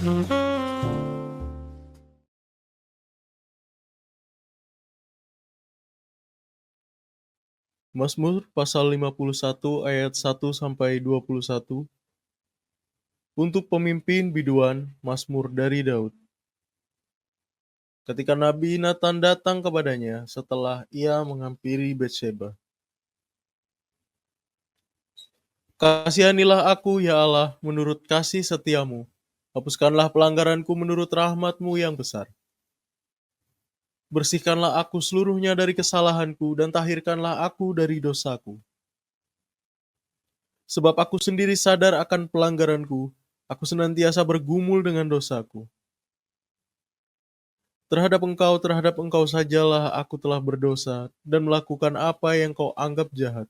Mazmur pasal 51 ayat 1 sampai 21. Untuk pemimpin biduan, Mazmur dari Daud. Ketika Nabi Nathan datang kepadanya setelah ia menghampiri Betsheba. Kasihanilah aku, ya Allah, menurut kasih setiamu. Hapuskanlah pelanggaranku menurut rahmat-Mu yang besar. Bersihkanlah aku seluruhnya dari kesalahanku dan tahirkanlah aku dari dosaku. Sebab aku sendiri sadar akan pelanggaranku, aku senantiasa bergumul dengan dosaku. Terhadap engkau sajalah aku telah berdosa dan melakukan apa yang kau anggap jahat.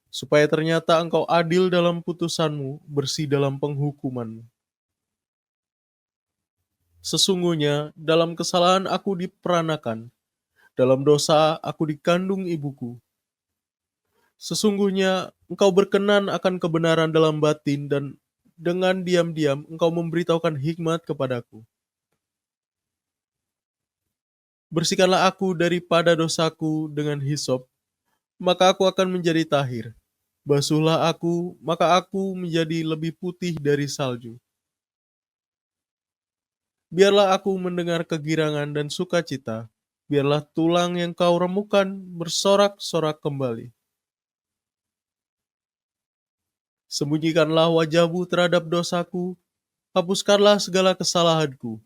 Supaya ternyata engkau adil dalam putusanmu, bersih dalam penghukumanmu. Sesungguhnya dalam kesalahan aku diperanakan, dalam dosa aku dikandung ibuku. Sesungguhnya engkau berkenan akan kebenaran dalam batin dan dengan diam-diam engkau memberitahukan hikmat kepadaku. Bersihkanlah aku daripada dosaku dengan hisop, maka aku akan menjadi tahir. Basuhlah aku, maka aku menjadi lebih putih dari salju. Biarlah aku mendengar kegirangan dan sukacita. Biarlah tulang yang kau remukan bersorak-sorak kembali. Sembunyikanlah wajahmu terhadap dosaku, hapuskanlah segala kesalahanku.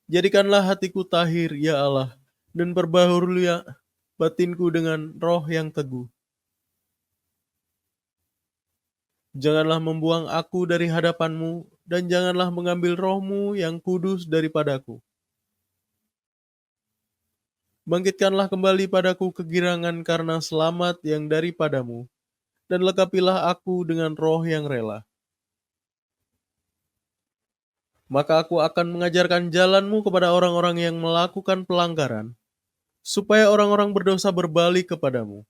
Jadikanlah hatiku tahir, ya Allah, dan perbaharulilah batinku dengan roh yang teguh. Janganlah membuang aku dari hadapanmu, dan janganlah mengambil rohmu yang kudus daripadaku. Bangkitkanlah kembali padaku kegirangan karena selamat yang daripadamu, dan lengkapilah aku dengan roh yang rela. Maka aku akan mengajarkan jalanmu kepada orang-orang yang melakukan pelanggaran, supaya orang-orang berdosa berbalik kepadamu.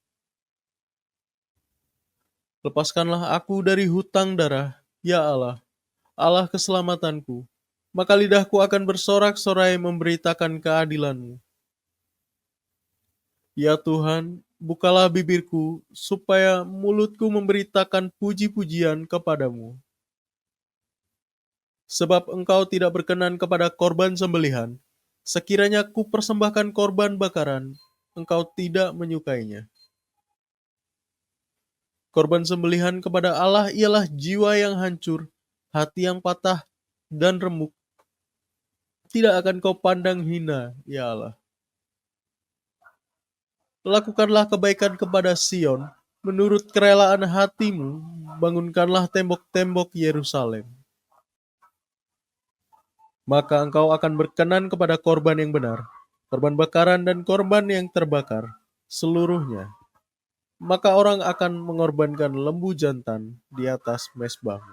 Lepaskanlah aku dari hutang darah, ya Allah, Allah keselamatanku. Maka lidahku akan bersorak-sorai memberitakan keadilanmu. Ya Tuhan, bukalah bibirku, supaya mulutku memberitakan puji-pujian kepadamu. Sebab engkau tidak berkenan kepada korban sembelihan, sekiranya ku persembahkan korban bakaran, engkau tidak menyukainya. Korban sembelihan kepada Allah ialah jiwa yang hancur, hati yang patah dan remuk. Tidak akan kau pandang hina, ya Allah. Lakukanlah kebaikan kepada Sion, menurut kerelaan hatimu, bangunkanlah tembok-tembok Yerusalem. Maka engkau akan berkenan kepada korban yang benar, korban bakaran dan korban yang terbakar, seluruhnya. Maka orang akan mengorbankan lembu jantan di atas mezbahmu.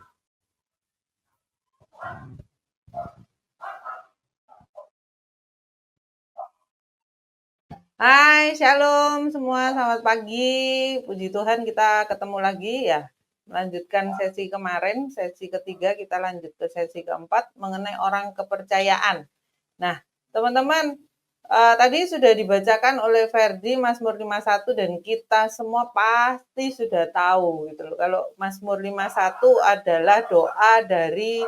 Hai, shalom semua, selamat pagi. Puji Tuhan kita ketemu lagi ya. Melanjutkan sesi kemarin, sesi ketiga kita lanjut ke sesi keempat mengenai orang kepercayaan. Nah, teman-teman, tadi sudah dibacakan oleh Ferdi Mazmur 51 dan kita semua pasti sudah tahu gitu loh. Kalau Mazmur 51 adalah doa dari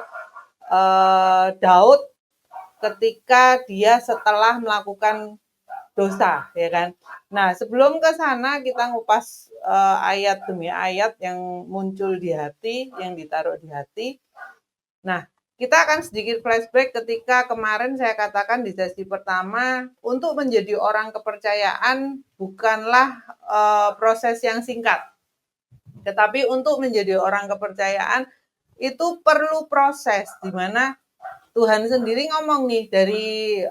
Daud ketika dia setelah melakukan dosa, ya kan. Nah, sebelum ke sana kita ngupas ayat demi ayat yang muncul di hati, yang ditaruh di hati. Nah, kita akan sedikit flashback ketika kemarin saya katakan di sesi pertama, untuk menjadi orang kepercayaan bukanlah proses yang singkat. Tetapi untuk menjadi orang kepercayaan itu perlu proses, di mana Tuhan sendiri ngomong nih dari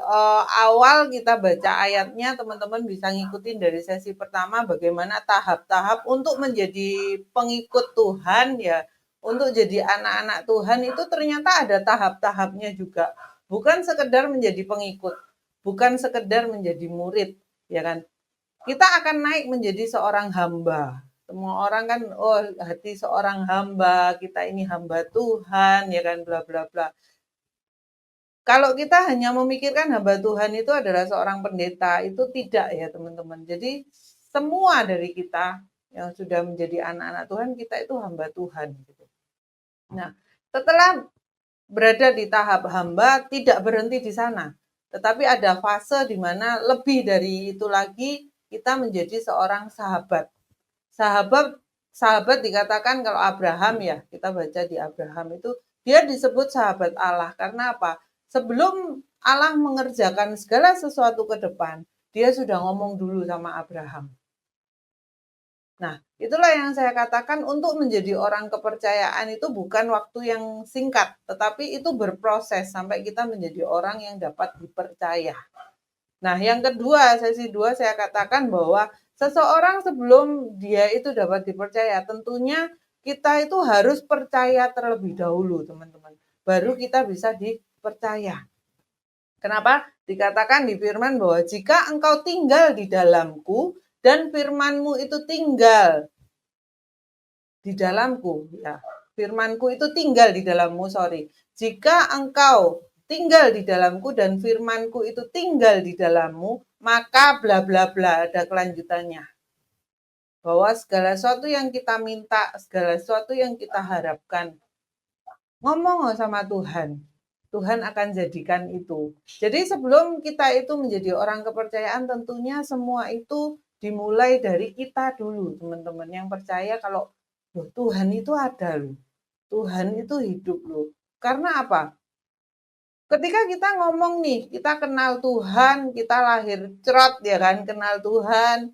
awal kita baca ayatnya, teman-teman bisa ngikutin dari sesi pertama bagaimana tahap-tahap untuk menjadi pengikut Tuhan ya, untuk jadi anak-anak Tuhan itu ternyata ada tahap-tahapnya juga. Bukan sekedar menjadi pengikut, bukan sekedar menjadi murid, ya kan. Kita akan naik menjadi seorang hamba, Semua orang kan, oh hati seorang hamba, kita ini hamba Tuhan, ya kan, bla bla bla. Kalau kita hanya memikirkan hamba Tuhan itu adalah seorang pendeta, itu tidak ya teman-teman. Jadi semua dari kita yang sudah menjadi anak-anak Tuhan, kita itu hamba Tuhan. Gitu. Nah, setelah berada di tahap hamba, tidak berhenti di sana. Tetapi ada fase di mana lebih dari itu lagi, kita menjadi seorang sahabat. Sahabat dikatakan kalau Abraham ya, kita baca di Abraham itu, dia disebut sahabat Allah. Karena apa? Sebelum Allah mengerjakan segala sesuatu ke depan, dia sudah ngomong dulu sama Abraham. Nah, itulah yang saya katakan untuk menjadi orang kepercayaan itu bukan waktu yang singkat, tetapi itu berproses sampai kita menjadi orang yang dapat dipercaya. Nah, yang kedua, sesi 2 saya katakan bahwa seseorang sebelum dia itu dapat dipercaya, tentunya kita itu harus percaya terlebih dahulu, teman-teman. Baru kita bisa dipercaya. Kenapa? Dikatakan di firman bahwa jika engkau tinggal di dalamku dan firmanmu itu tinggal di dalamku, ya. Firmanku itu tinggal di dalammu, sorry. Jika engkau tinggal di dalamku dan firmanku itu tinggal di dalammu, maka bla bla bla, ada kelanjutannya. Bahwa segala sesuatu yang kita minta, segala sesuatu yang kita harapkan, ngomong sama Tuhan. Tuhan akan jadikan itu. Jadi sebelum kita itu menjadi orang kepercayaan, tentunya semua itu dimulai dari kita dulu, teman-teman. Yang percaya kalau loh, Tuhan itu ada loh. Tuhan itu hidup loh. Karena apa? Ketika kita ngomong nih, kita kenal Tuhan, kita lahir cerot ya kan, kenal Tuhan.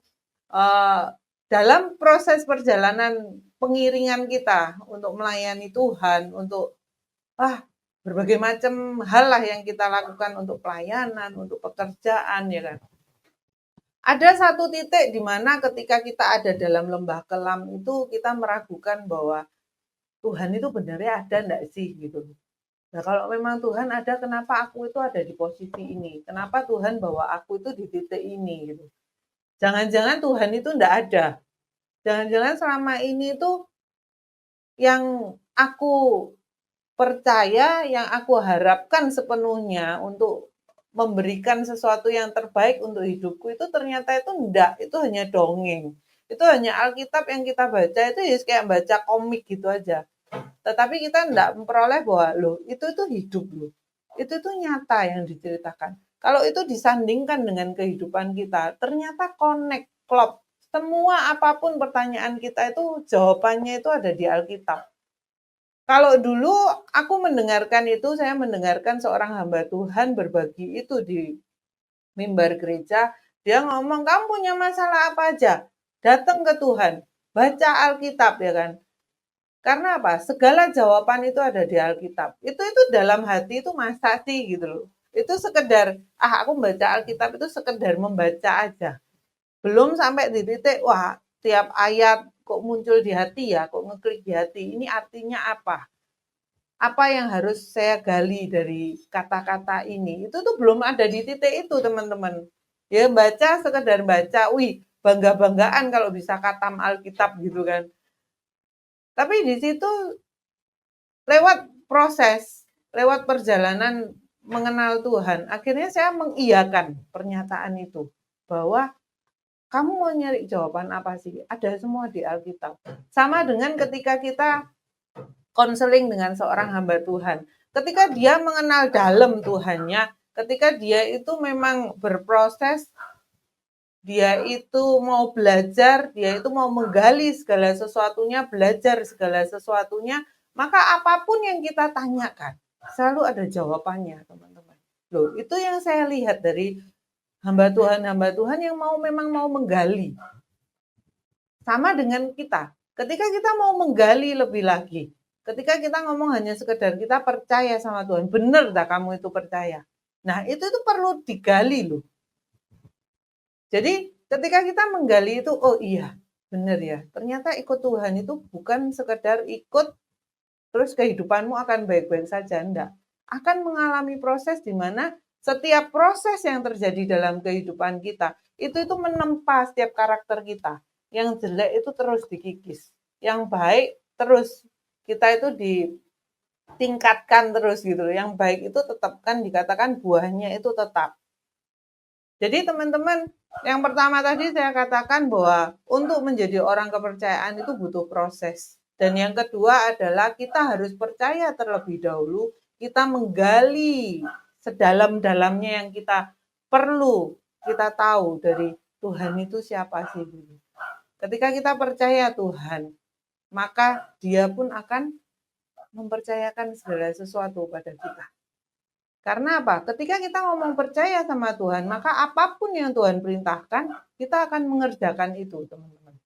Dalam proses perjalanan pengiringan kita untuk melayani Tuhan, untuk berbagai macam hal lah yang kita lakukan untuk pelayanan, untuk pekerjaan ya kan. Ada satu titik di mana ketika kita ada dalam lembah kelam itu kita meragukan bahwa Tuhan itu benarnya ada enggak sih gitu. Nah, kalau memang Tuhan ada, kenapa aku itu ada di posisi ini? Kenapa Tuhan bawa aku itu di titik ini gitu. Jangan-jangan Tuhan itu enggak ada. Jangan-jangan selama ini itu yang aku percaya, yang aku harapkan sepenuhnya untuk memberikan sesuatu yang terbaik untuk hidupku itu ternyata itu enggak, itu hanya dongeng. Itu hanya Alkitab yang kita baca itu ya kayak baca komik gitu aja. Tetapi kita enggak memperoleh bahwa loh, itu hidup loh. Itu nyata yang diceritakan. Kalau itu disandingkan dengan kehidupan kita, ternyata connect, klop. Semua apapun pertanyaan kita itu jawabannya itu ada di Alkitab. Kalau dulu aku mendengarkan itu, saya mendengarkan seorang hamba Tuhan berbagi itu di mimbar gereja. Dia ngomong, kamu punya masalah apa aja? Datang ke Tuhan, baca Alkitab ya kan. Karena apa? Segala jawaban itu ada di Alkitab. Itu dalam hati itu masa sih gitu loh. Itu sekedar, aku membaca Alkitab itu sekedar membaca aja. Belum sampai di titik, wah tiap ayat kok muncul di hati ya, kok ngeklik di hati. Ini artinya apa? Apa yang harus saya gali dari kata-kata ini? Itu tuh belum ada di titik itu, teman-teman. Ya baca, sekedar baca, wih bangga-banggaan kalau bisa khatam Alkitab gitu kan. Tapi di situ lewat proses, lewat perjalanan mengenal Tuhan, akhirnya saya mengiyakan pernyataan itu. Bahwa kamu mau nyari jawaban apa sih? Ada semua di Alkitab. Sama dengan ketika kita konseling dengan seorang hamba Tuhan. Ketika dia mengenal dalam Tuhannya, ketika dia itu memang berproses, dia itu mau belajar, dia itu mau menggali segala sesuatunya, belajar segala sesuatunya, maka apapun yang kita tanyakan, selalu ada jawabannya, teman-teman. Loh, itu yang saya lihat dari hamba Tuhan yang memang mau menggali. Sama dengan kita. Ketika kita mau menggali lebih lagi, ketika kita ngomong hanya sekedar kita percaya sama Tuhan, benar tak kamu itu percaya? Nah, itu perlu digali loh. Jadi, ketika kita menggali itu, oh iya, benar ya. Ternyata ikut Tuhan itu bukan sekedar ikut terus kehidupanmu akan baik-baik saja, enggak. Akan mengalami proses di mana setiap proses yang terjadi dalam kehidupan kita, itu menempa setiap karakter kita. yang jelek itu terus dikikis, yang baik terus kita itu ditingkatkan terus gitu loh. Yang baik itu tetap kan dikatakan buahnya itu tetap. Jadi teman-teman, yang pertama tadi saya katakan bahwa untuk menjadi orang kepercayaan itu butuh proses. Dan yang kedua adalah kita harus percaya terlebih dahulu, kita menggali sedalam-dalamnya yang kita perlu kita tahu dari Tuhan itu siapa sih dulu. Ketika kita percaya Tuhan, maka Dia pun akan mempercayakan segala sesuatu pada kita. Karena apa? Ketika kita ngomong percaya sama Tuhan, maka apapun yang Tuhan perintahkan, kita akan mengerjakan itu, teman-teman.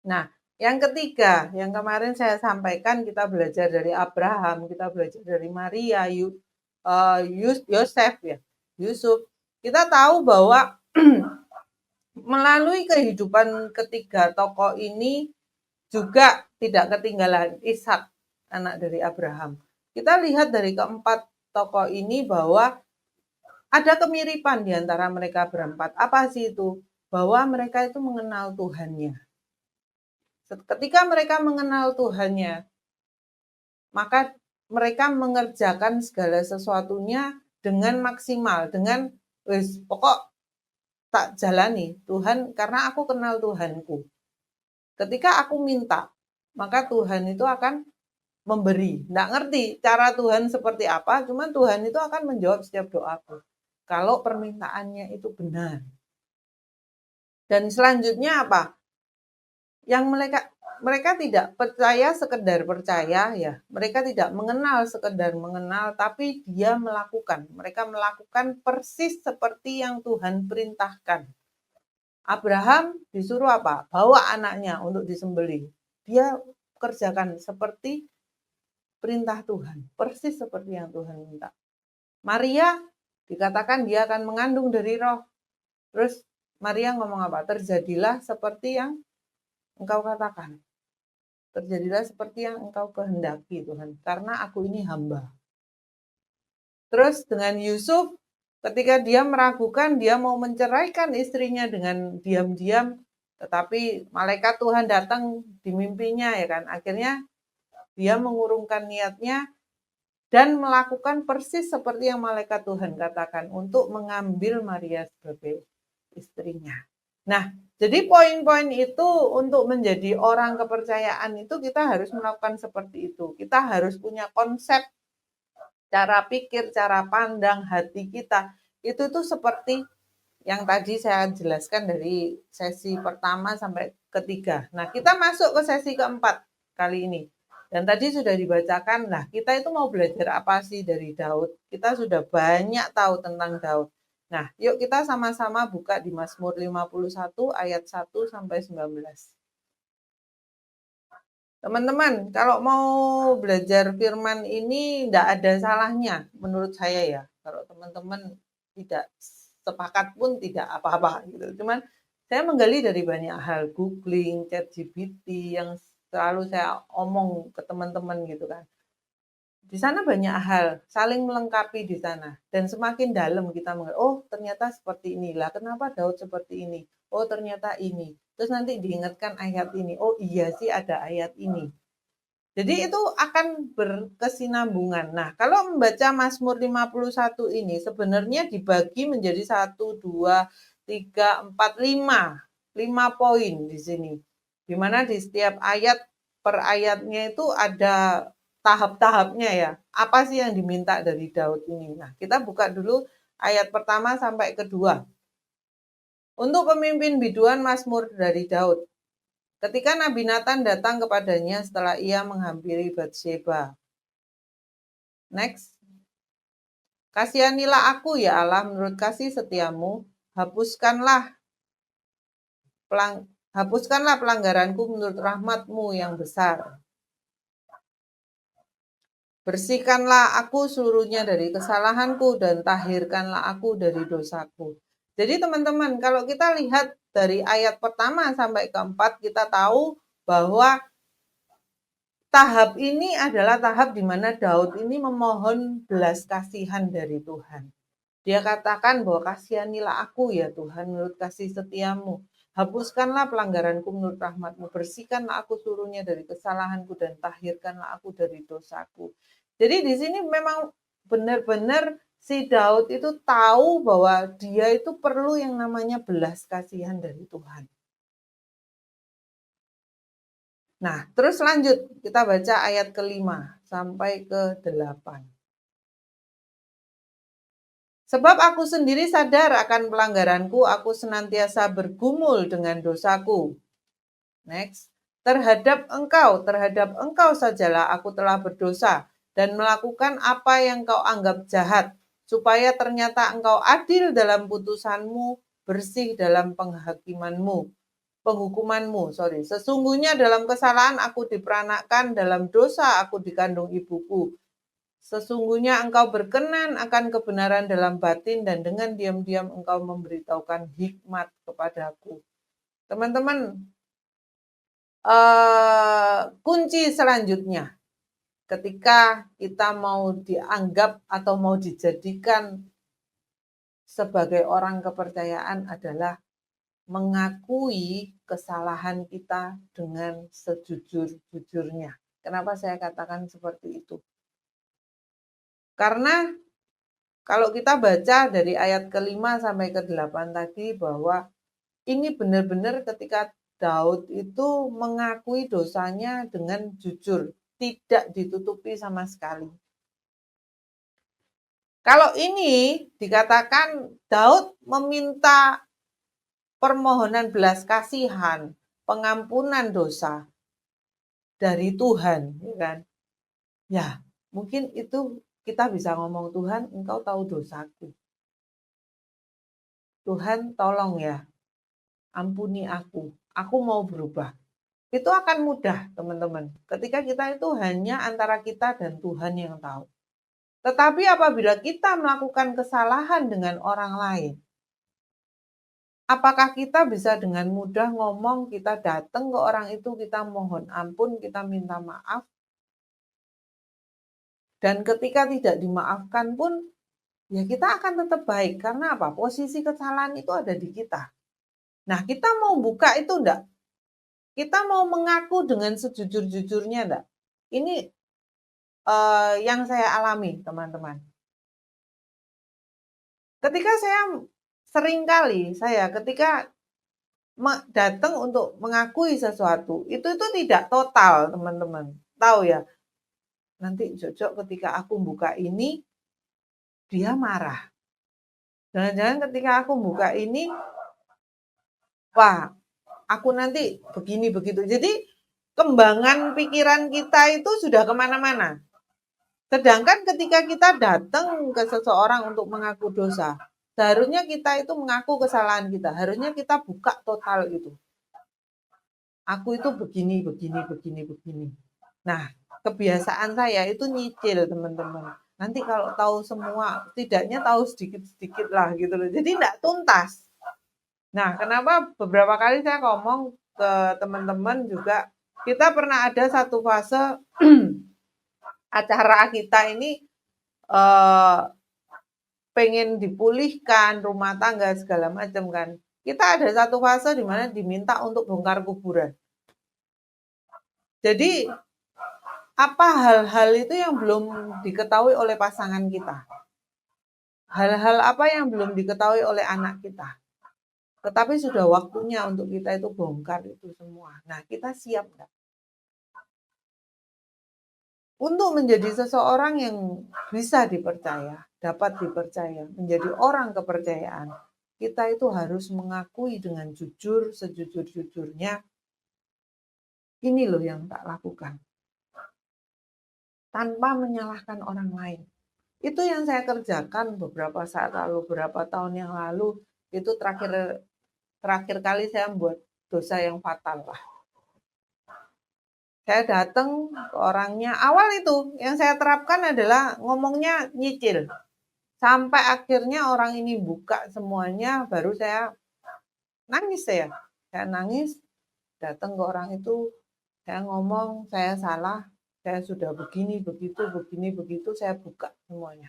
Nah, yang ketiga, yang kemarin saya sampaikan, kita belajar dari Abraham, kita belajar dari Maria, Yosef, ya, Yusuf. Kita tahu bahwa melalui kehidupan ketiga tokoh ini juga tidak ketinggalan Ishak, anak dari Abraham. Kita lihat dari keempat tokoh ini bahwa ada kemiripan di antara mereka berempat. Apa sih itu? Bahwa mereka itu mengenal Tuhannya. Ketika mereka mengenal Tuhannya, maka mereka mengerjakan segala sesuatunya dengan maksimal, dengan pokok tak jalani Tuhan karena aku kenal Tuhanku. Ketika aku minta, maka Tuhan itu akan memberi. Nggak ngerti cara Tuhan seperti apa, cuman Tuhan itu akan menjawab setiap doaku. Kalau permintaannya itu benar. Dan selanjutnya apa? Yang mereka tidak percaya sekedar percaya ya. Mereka tidak mengenal sekedar mengenal, tapi dia melakukan. Mereka melakukan persis seperti yang Tuhan perintahkan. Abraham disuruh apa? Bawa anaknya untuk disembelih. Dia kerjakan seperti perintah Tuhan, persis seperti yang Tuhan minta. Maria dikatakan dia akan mengandung dari roh. Terus Maria ngomong apa? Terjadilah seperti yang engkau katakan. Terjadilah seperti yang engkau kehendaki Tuhan. Karena aku ini hamba. Terus dengan Yusuf, ketika dia meragukan, dia mau menceraikan istrinya dengan diam-diam. Tetapi malaikat Tuhan datang di mimpinya ya kan. Akhirnya dia mengurungkan niatnya dan melakukan persis seperti yang malaikat Tuhan katakan untuk mengambil Maria sebagai istrinya. Nah, jadi poin-poin itu untuk menjadi orang kepercayaan itu kita harus melakukan seperti itu. Kita harus punya konsep, cara pikir, cara pandang hati kita. Itu tuh seperti yang tadi saya jelaskan dari sesi pertama sampai ketiga. Nah, kita masuk ke sesi keempat kali ini. Dan tadi sudah dibacakan, nah kita itu mau belajar apa sih dari Daud? Kita sudah banyak tahu tentang Daud. Nah, yuk kita sama-sama buka di Mazmur 51 ayat 1 sampai 19. Teman-teman, kalau mau belajar firman ini tidak ada salahnya menurut saya ya. Kalau teman-teman tidak sepakat pun tidak apa-apa gitu. Cuman saya menggali dari banyak hal, googling, ChatGPT yang selalu saya omong ke teman-teman gitu kan. Di sana banyak hal, saling melengkapi di sana. Dan semakin dalam kita mengerti, oh ternyata seperti inilah, kenapa Daud seperti ini? Oh ternyata ini. Terus nanti diingatkan ayat ini, oh iya sih ada ayat ini. Jadi itu akan berkesinambungan. Nah, kalau membaca Mazmur 51 ini sebenarnya dibagi menjadi 1, 2, 3, 4, 5. 5 poin di sini. Di mana di setiap ayat per ayatnya itu ada tahap-tahapnya ya. Apa sih yang diminta dari Daud ini? Nah, kita buka dulu ayat pertama sampai kedua. Untuk pemimpin biduan Mazmur dari Daud. Ketika Nabi Nathan datang kepadanya setelah ia menghampiri Batsheba. Next. Kasihanilah aku ya Allah menurut kasih setiamu, hapuskanlah pelanggaranku menurut rahmatmu yang besar. Bersihkanlah aku seluruhnya dari kesalahanku dan tahirkanlah aku dari dosaku. Jadi teman-teman, kalau kita lihat dari ayat pertama sampai keempat, kita tahu bahwa tahap ini adalah tahap di mana Daud ini memohon belas kasihan dari Tuhan. Dia katakan bahwa kasihanilah aku ya Tuhan menurut kasih setiamu. Hapuskanlah pelanggaranku menurut rahmat-Mu, bersihkanlah aku seluruhnya dari kesalahanku dan tahirkanlah aku dari dosaku. Jadi di sini memang benar-benar si Daud itu tahu bahwa dia itu perlu yang namanya belas kasihan dari Tuhan. Nah, terus lanjut kita baca ayat ke-5 sampai ke-8. Sebab aku sendiri sadar akan pelanggaranku, aku senantiasa bergumul dengan dosaku. Next. Terhadap engkau sajalah aku telah berdosa dan melakukan apa yang kau anggap jahat, supaya ternyata engkau adil dalam putusanmu, bersih dalam penghukumanmu. Sesungguhnya dalam kesalahan aku diperanakkan, dalam dosa aku dikandung ibuku. Sesungguhnya engkau berkenan akan kebenaran dalam batin dan dengan diam-diam engkau memberitahukan hikmat kepadaku. Teman-teman, kunci selanjutnya ketika kita mau dianggap atau mau dijadikan sebagai orang kepercayaan adalah mengakui kesalahan kita dengan sejujur-jujurnya. Kenapa saya katakan seperti itu? Karena kalau kita baca dari ayat ke-5 sampai ke-8 tadi bahwa ini benar-benar ketika Daud itu mengakui dosanya dengan jujur, tidak ditutupi sama sekali. Kalau ini dikatakan Daud meminta permohonan belas kasihan, pengampunan dosa dari Tuhan, ya kan? Ya, mungkin itu kita bisa ngomong, Tuhan, Engkau tahu dosaku. Tuhan, tolong ya, ampuni aku mau berubah. Itu akan mudah, teman-teman. Ketika kita itu hanya antara kita dan Tuhan yang tahu. Tetapi apabila kita melakukan kesalahan dengan orang lain, apakah kita bisa dengan mudah ngomong, kita datang ke orang itu, kita mohon ampun, kita minta maaf, dan ketika tidak dimaafkan pun, ya kita akan tetap baik. Karena apa? Posisi kesalahan itu ada di kita. Nah, kita mau buka itu enggak? Kita mau mengaku dengan sejujur-jujurnya enggak? Ini yang saya alami, teman-teman. Ketika ketika datang untuk mengakui sesuatu, itu tidak total, teman-teman. Tahu ya, nanti Jojo ketika aku buka ini, dia marah. Jangan-jangan ketika aku buka ini, wah, aku nanti begini begitu. Jadi kembangan pikiran kita itu sudah kemana-mana. Sedangkan ketika kita datang ke seseorang untuk mengaku dosa, seharusnya kita itu mengaku kesalahan kita. Harusnya kita buka total itu. Aku itu begini, begini, begini, begini. Nah, kebiasaan saya itu nyicil, teman-teman. Nanti kalau tahu semua, tidaknya tahu sedikit-sedikit lah gitu loh. Jadi enggak tuntas. Nah, kenapa beberapa kali saya ngomong ke teman-teman juga, kita pernah ada satu fase acara kita ini pengen dipulihkan rumah tangga segala macam kan. Kita ada satu fase di mana diminta untuk bongkar kuburan. Jadi apa hal-hal itu yang belum diketahui oleh pasangan kita? Hal-hal apa yang belum diketahui oleh anak kita? Tetapi sudah waktunya untuk kita itu bongkar itu semua. Nah, kita siap nggak? Untuk menjadi seseorang yang bisa dipercaya, dapat dipercaya, menjadi orang kepercayaan, kita itu harus mengakui dengan jujur, sejujur-jujurnya, ini loh yang tak lakukan. Tanpa menyalahkan orang lain. Itu yang saya kerjakan beberapa saat lalu, beberapa tahun yang lalu, itu terakhir kali saya membuat dosa yang fatal lah. Saya datang ke orangnya, awal itu yang saya terapkan adalah ngomongnya nyicil. Sampai akhirnya orang ini buka semuanya, baru saya nangis saya. Saya nangis, datang ke orang itu, saya ngomong, saya salah, saya sudah begini, begitu, saya buka semuanya.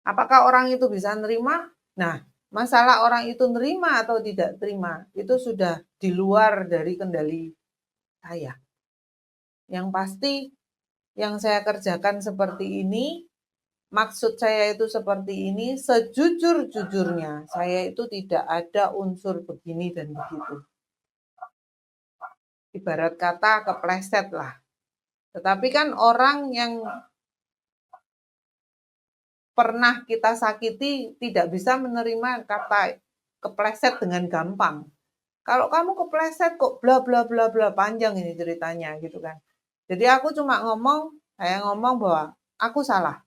Apakah orang itu bisa nerima? Nah, Masalah orang itu nerima atau tidak terima, itu sudah di luar dari kendali saya. Yang pasti yang saya kerjakan seperti ini, maksud saya itu seperti ini, sejujur-jujurnya saya itu tidak ada unsur begini dan begitu. Ibarat kata kepleset lah. Tetapi kan orang yang pernah kita sakiti tidak bisa menerima kata kepleset dengan gampang. Kalau kamu kepleset kok bla bla bla bla, panjang ini ceritanya gitu kan. Jadi aku cuma saya ngomong bahwa aku salah.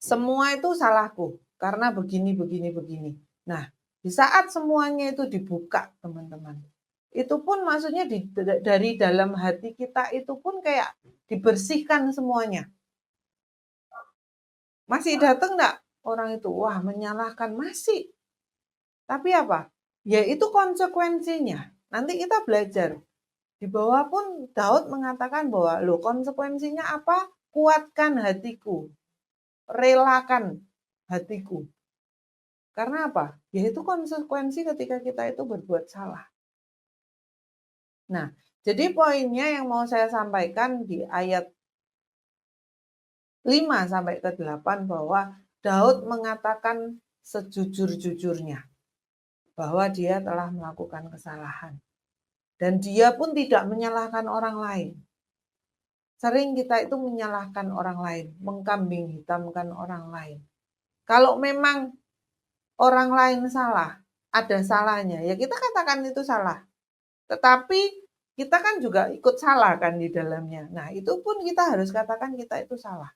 Semua itu salahku karena begini begini begini. Nah, di saat semuanya itu dibuka, teman-teman. Itu pun maksudnya dari dalam hati kita itu pun kayak dibersihkan semuanya. Masih datang enggak orang itu? Wah, menyalahkan masih. Tapi apa? Ya itu konsekuensinya. Nanti kita belajar. Di bawah pun Daud mengatakan bahwa loh konsekuensinya apa? Kuatkan hatiku. Relakan hatiku. Karena apa? Ya itu konsekuensi ketika kita itu berbuat salah. Nah, jadi poinnya yang mau saya sampaikan di ayat 5 sampai ke 8 bahwa Daud mengatakan sejujur-jujurnya bahwa dia telah melakukan kesalahan. Dan dia pun tidak menyalahkan orang lain. Sering kita itu menyalahkan orang lain, mengkambing hitamkan orang lain. Kalau memang orang lain salah, ada salahnya, ya kita katakan itu salah. Tetapi kita kan juga ikut salah kan di dalamnya. Nah, itu pun kita harus katakan kita itu salah.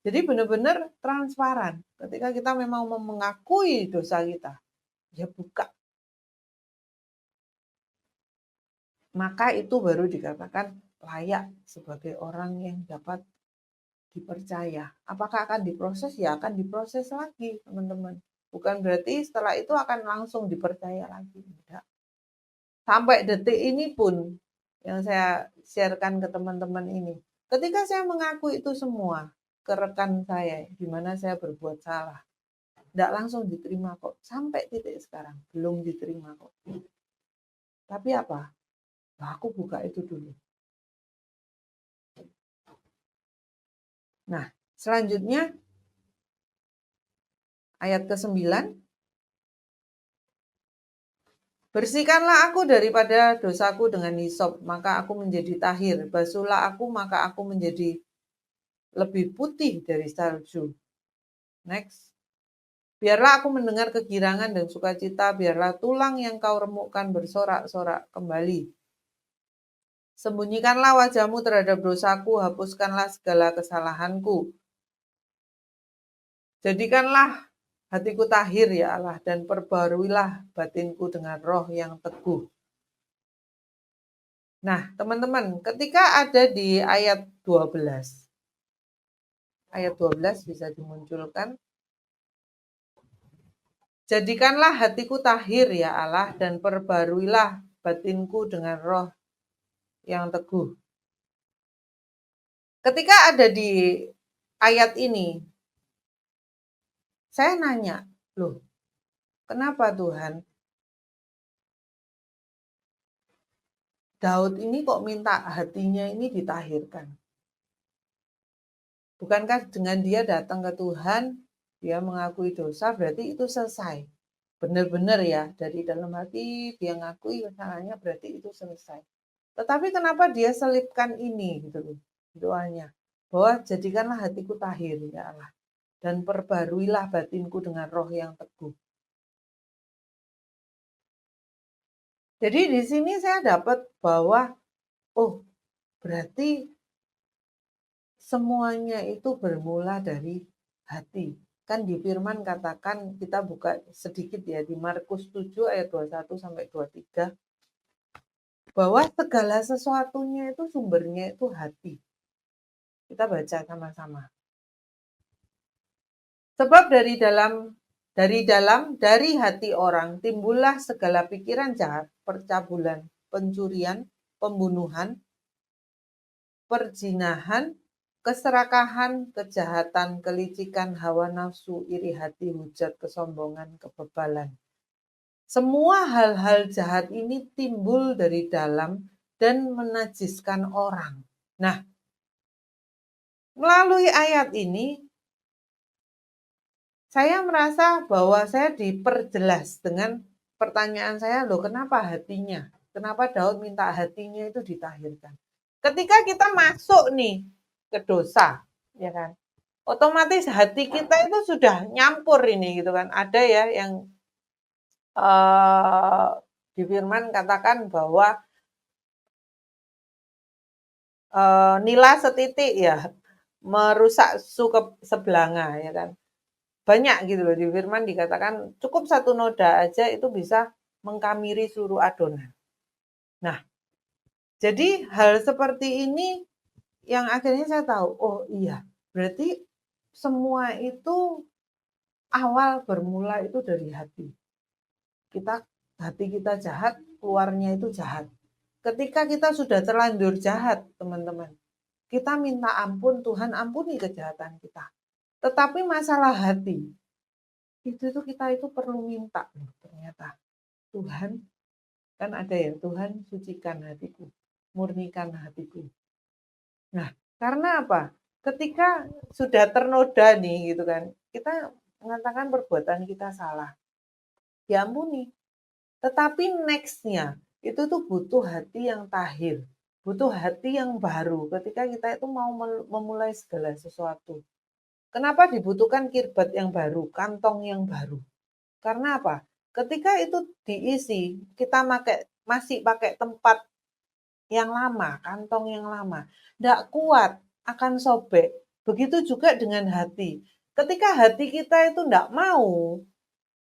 Jadi benar-benar transparan. Ketika kita memang mengakui dosa kita, ya buka. Maka itu baru dikatakan layak sebagai orang yang dapat dipercaya. Apakah akan diproses? Ya akan diproses lagi, teman-teman. Bukan berarti setelah itu akan langsung dipercaya lagi. Tidak. Sampai detik ini pun yang saya sharekan ke teman-teman ini. Ketika saya mengaku itu semua ke rekan saya, di mana saya berbuat salah. Tidak langsung diterima kok. Sampai titik sekarang, belum diterima kok. Tapi apa? Aku buka itu dulu. Nah, selanjutnya ayat ke-9. Bersihkanlah aku daripada dosaku dengan hisop, maka aku menjadi tahir. Basuhlah aku, maka aku menjadi lebih putih dari salju. Next. Biarlah aku mendengar kegirangan dan sukacita, biarlah tulang yang kau remukkan bersorak-sorak kembali. Sembunyikanlah wajahmu terhadap dosaku, hapuskanlah segala kesalahanku. Jadikanlah hatiku tahir ya Allah, dan perbaruilah batinku dengan roh yang teguh. Nah, teman-teman, ketika ada di ayat 12. Ayat 12 bisa dimunculkan. Jadikanlah hatiku tahir ya Allah, dan perbaruilah batinku dengan roh yang teguh. Ketika ada di ayat ini, saya nanya, loh, kenapa Tuhan? Daud ini kok minta hatinya ini ditahirkan? Bukankah dengan dia datang ke Tuhan, dia mengakui dosa, berarti itu selesai. Benar-benar ya, dari dalam hati dia ngakui kesalahannya, berarti itu selesai. Tetapi kenapa dia selipkan ini gitu loh, doanya. Bahwa jadikanlah hatiku tahir ya Allah. Dan perbaruilah batinku dengan roh yang teguh. Jadi di sini saya dapat bahwa, oh berarti semuanya itu bermula dari hati. Kan di firman katakan, kita buka sedikit ya, di Markus 7 ayat 21 sampai 23. Bahwa segala sesuatunya itu sumbernya itu hati. Kita baca sama-sama. Sebab dari hati orang timbullah segala pikiran jahat, percabulan, pencurian, pembunuhan, perzinahan, keserakahan, kejahatan, kelicikan, hawa nafsu, iri hati, hujat, kesombongan, kebebalan. Semua hal-hal jahat ini timbul dari dalam dan menajiskan orang. Nah, melalui ayat ini, saya merasa bahwa saya diperjelas dengan pertanyaan saya, loh kenapa hatinya? Kenapa Daud minta hatinya itu ditahirkan? Ketika kita masuk nih ke dosa, ya kan? Otomatis hati kita itu sudah nyampur ini gitu kan. Ada ya yang di firman katakan bahwa nila setitik ya merusak suku sebelanga ya kan. Banyak gitu loh di firman dikatakan cukup satu noda aja itu bisa mengkamiri seluruh adonan. Nah, jadi hal seperti ini yang akhirnya saya tahu, oh iya, berarti semua itu awal bermula itu dari hati. Hati kita jahat, keluarnya itu jahat. Ketika kita sudah terlanjur jahat, teman-teman, kita minta ampun, Tuhan ampuni kejahatan kita. Tetapi masalah hati, itu kita itu perlu minta loh ternyata. Tuhan, kan ada ya, Tuhan sucikan hatiku, murnikan hatiku. Nah, karena apa? Ketika sudah ternoda nih gitu kan, kita mengatakan perbuatan kita salah. Diampuni. Tetapi next-nya itu tuh butuh hati yang tahir, butuh hati yang baru ketika kita itu mau memulai segala sesuatu. Kenapa dibutuhkan kirbat yang baru, kantong yang baru? Karena apa? Ketika itu diisi, kita masih pakai tempat yang lama, kantong yang lama, tidak kuat, akan sobek. Begitu juga dengan hati. Ketika hati kita itu tidak mau,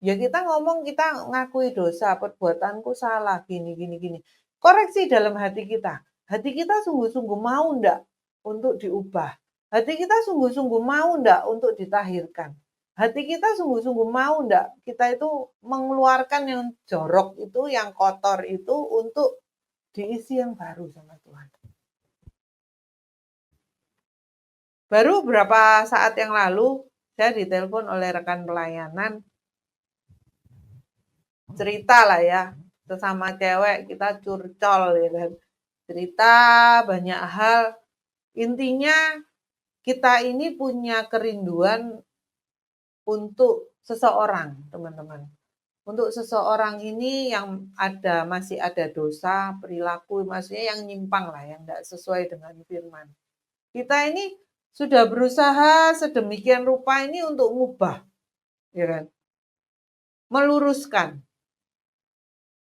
ya kita ngomong, kita ngakui dosa, perbuatanku salah, gini, gini, gini. Koreksi dalam hati kita. Hati kita sungguh-sungguh mau enggak untuk diubah. Hati kita sungguh-sungguh mau enggak untuk ditahirkan. Hati kita sungguh-sungguh mau enggak kita itu mengeluarkan yang jorok itu, yang kotor itu untuk diisi yang baru sama Tuhan. Baru beberapa saat yang lalu, saya ditelepon oleh rekan pelayanan, cerita lah ya, sesama cewek kita curcol ya kan. Cerita banyak hal, intinya kita ini punya kerinduan untuk seseorang, teman-teman. Untuk seseorang ini yang masih ada dosa, perilaku, maksudnya yang nyimpang lah, yang tidak sesuai dengan firman. Kita ini sudah berusaha sedemikian rupa ini untuk mengubah, ya kan? Meluruskan,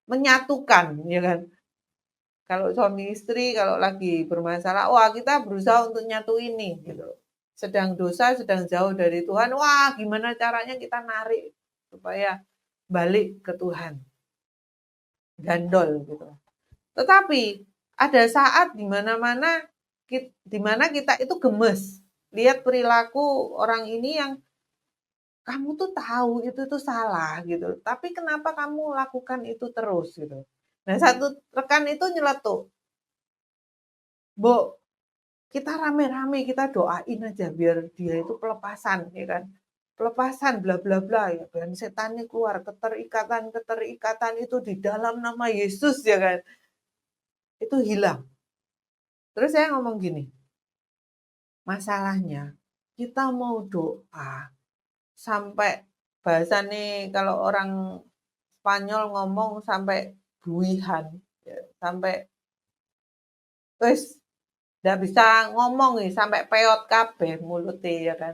menyatukan, ya kan? Kalau suami istri kalau lagi bermasalah, wah kita berusaha untuk nyatu ini gitu. Sedang dosa, sedang jauh dari Tuhan, wah gimana caranya kita narik supaya balik ke Tuhan. Gandol gitu. Tetapi ada saat di mana kita itu gemes. Lihat perilaku orang ini yang kamu tuh tahu itu tuh salah gitu. Tapi kenapa kamu lakukan itu terus gitu. Nah, satu rekan itu nyeletuk. Bu, kita rame-rame kita doain aja biar dia itu pelepasan ya kan. Pelepasan bla bla bla ya biar setannya keluar, keterikatan itu di dalam nama Yesus ya kan. Itu hilang. Terus saya ngomong gini. Masalahnya kita mau doa sampai bahasanya kalau orang Spanyol ngomong sampai buihan ya, sampai wes nggak bisa ngomong nih sampai peot kabeh mulutnya ya kan.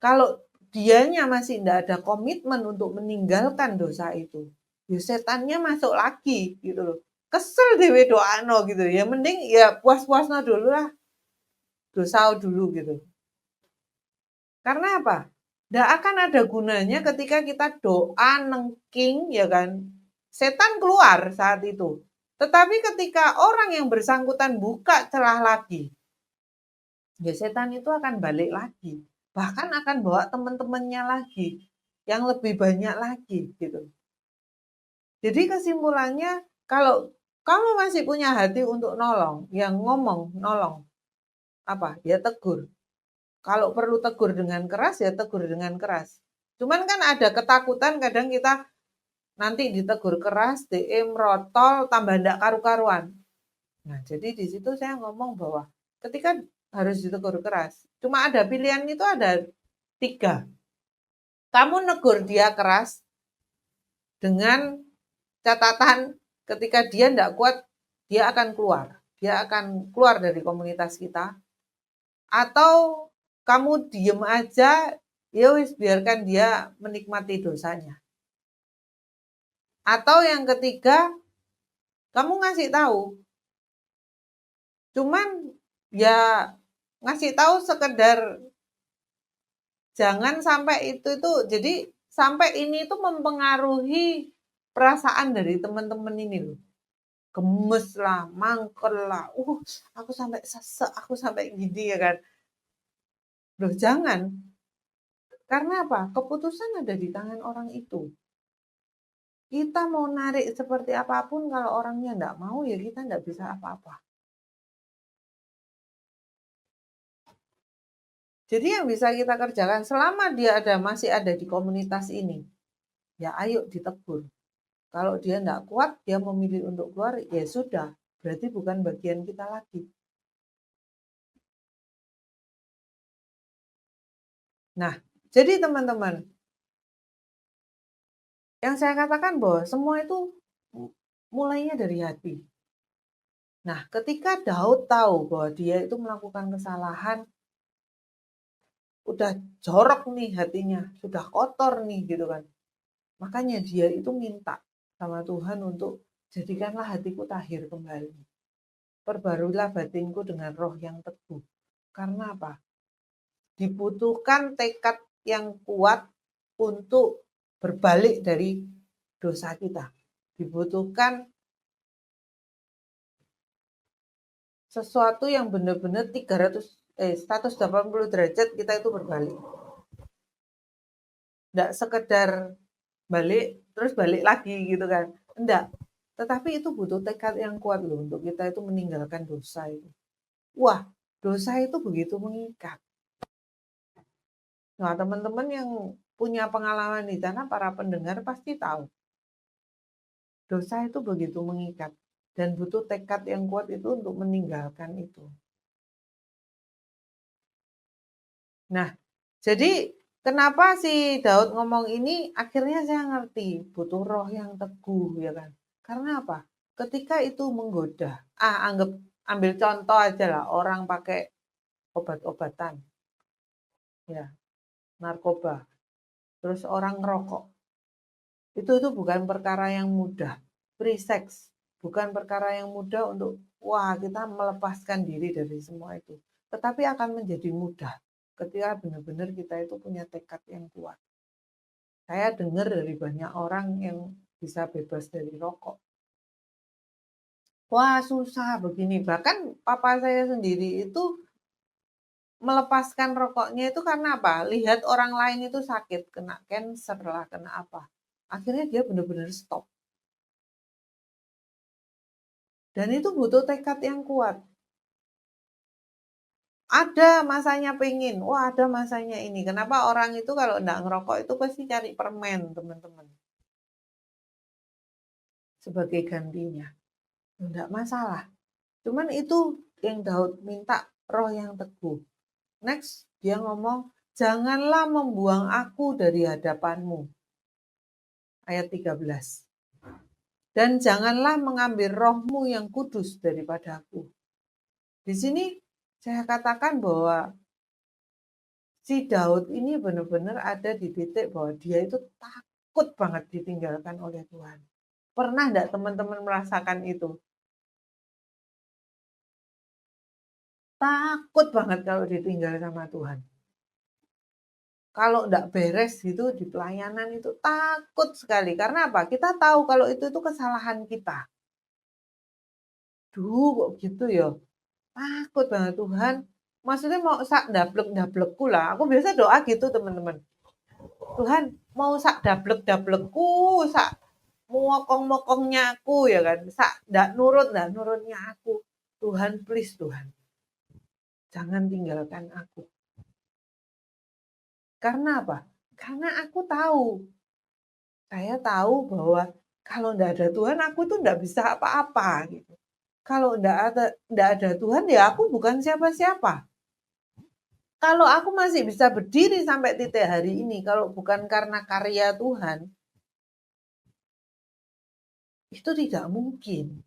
Kalau dianya masih tidak ada komitmen untuk meninggalkan dosa itu, ya setannya masuk lagi gitu loh. Kesel dewe doano gitu ya, mending ya puas-puasno dulu lah, dosa dulu gitu. Karena apa? Tidak akan ada gunanya ketika kita doa nengking ya kan, setan keluar saat itu. Tetapi ketika orang yang bersangkutan buka celah lagi, ya setan itu akan balik lagi. Bahkan akan bawa teman-temannya lagi, yang lebih banyak lagi gitu. Jadi kesimpulannya, kalau kamu masih punya hati untuk nolong, yang ngomong nolong, apa? Ya tegur. Kalau perlu tegur dengan keras, ya tegur dengan keras. Cuman kan ada ketakutan kadang kita nanti ditegur keras, merotol, tambah ndak karu-karuan. Nah, jadi di situ saya ngomong bahwa ketika harus ditegur keras, cuma ada pilihan itu ada 3. Kamu negur dia keras dengan catatan ketika dia ndak kuat, dia akan keluar. Dia akan keluar dari komunitas kita. Atau kamu diem aja, ya wis biarkan dia menikmati dosanya. Atau yang ketiga, kamu ngasih tahu. Cuman ya ngasih tahu sekedar jangan sampai itu jadi sampai ini itu mempengaruhi perasaan dari teman-teman ini loh. Gemes lah, mangkel lah, aku sampai sesek, aku sampai gini ya kan. Loh jangan, karena apa? Keputusan ada di tangan orang itu. Kita mau narik seperti apapun, kalau orangnya enggak mau, ya kita enggak bisa apa-apa. Jadi yang bisa kita kerjakan selama dia masih ada di komunitas ini, ya ayo ditegur. Kalau dia enggak kuat, dia memilih untuk keluar, ya sudah, berarti bukan bagian kita lagi. Nah, jadi teman-teman, yang saya katakan bahwa semua itu mulainya dari hati. Nah, ketika Daud tahu bahwa dia itu melakukan kesalahan, udah jorok nih hatinya, sudah kotor nih gitu kan. Makanya dia itu minta sama Tuhan untuk jadikanlah hatiku tahir kembali. Perbaruilah batinku dengan roh yang teguh. Karena apa? Dibutuhkan tekad yang kuat untuk berbalik dari dosa kita. Dibutuhkan sesuatu yang benar-benar 180 derajat kita itu berbalik. Enggak sekedar balik terus balik lagi gitu kan. Enggak. Tetapi itu butuh tekad yang kuat loh untuk kita itu meninggalkan dosa itu. Wah, dosa itu begitu mengikat. Nah, teman-teman yang punya pengalaman di sana, para pendengar pasti tahu. Dosa itu begitu mengikat. Dan butuh tekad yang kuat itu untuk meninggalkan itu. Nah, jadi kenapa si Daud ngomong ini? Akhirnya saya ngerti, butuh roh yang teguh, ya kan? Karena apa? Ketika itu menggoda, ambil contoh aja lah, orang pakai obat-obatan, ya, narkoba, terus orang ngerokok. Itu bukan perkara yang mudah. Free sex bukan perkara yang mudah untuk kita melepaskan diri dari semua itu. Tetapi akan menjadi mudah ketika benar-benar kita itu punya tekad yang kuat. Saya dengar dari banyak orang yang bisa bebas dari rokok. Wah, susah begini. Bahkan papa saya sendiri itu melepaskan rokoknya itu karena apa? Lihat orang lain itu sakit, kena cancer lah, kena apa. Akhirnya dia benar-benar stop. Dan itu butuh tekad yang kuat. Ada masanya pengen, ada masanya ini. Kenapa orang itu kalau enggak ngerokok itu pasti cari permen, teman-teman. Sebagai gantinya. Enggak masalah. Cuman itu yang Daud minta, roh yang teguh. Next, dia ngomong, janganlah membuang aku dari hadapanmu. Ayat 13. Dan janganlah mengambil rohmu yang kudus daripadaku. Di sini saya katakan bahwa si Daud ini benar-benar ada di titik bahwa dia itu takut banget ditinggalkan oleh Tuhan. Pernah enggak teman-teman merasakan itu? Takut banget kalau ditinggal sama Tuhan. Kalau enggak beres gitu di pelayanan itu takut sekali. Karena apa? Kita tahu kalau itu kesalahan kita. Duh, kok gitu ya? Takut banget Tuhan. Maksudnya mau sak dablek-dablekku lah. Aku biasa doa gitu, teman-teman. Tuhan, mau sak dablek-dablekku, sak mokong-mokongnya aku ya kan. Sak ndak nurutnya aku. Tuhan, please Tuhan. jangan tinggalkan aku. Karena apa? Karena aku tahu, saya tahu bahwa kalau enggak ada Tuhan aku tuh enggak bisa apa-apa gitu. Kalau enggak ada Tuhan ya aku bukan siapa-siapa. Kalau aku masih bisa berdiri sampai titik hari ini, kalau bukan karena karya Tuhan, itu tidak mungkin.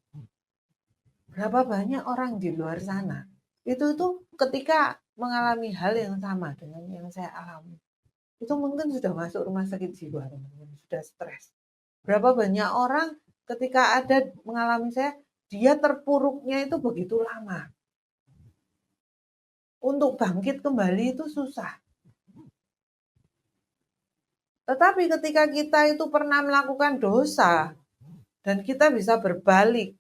Berapa banyak orang di luar sana, itu tuh ketika mengalami hal yang sama dengan yang saya alami, itu mungkin sudah masuk rumah sakit jiwa, teman-teman, sudah stres. Berapa banyak orang ketika ada mengalami saya, dia terpuruknya itu begitu lama. Untuk bangkit kembali itu susah. Tetapi ketika kita itu pernah melakukan dosa, dan kita bisa berbalik,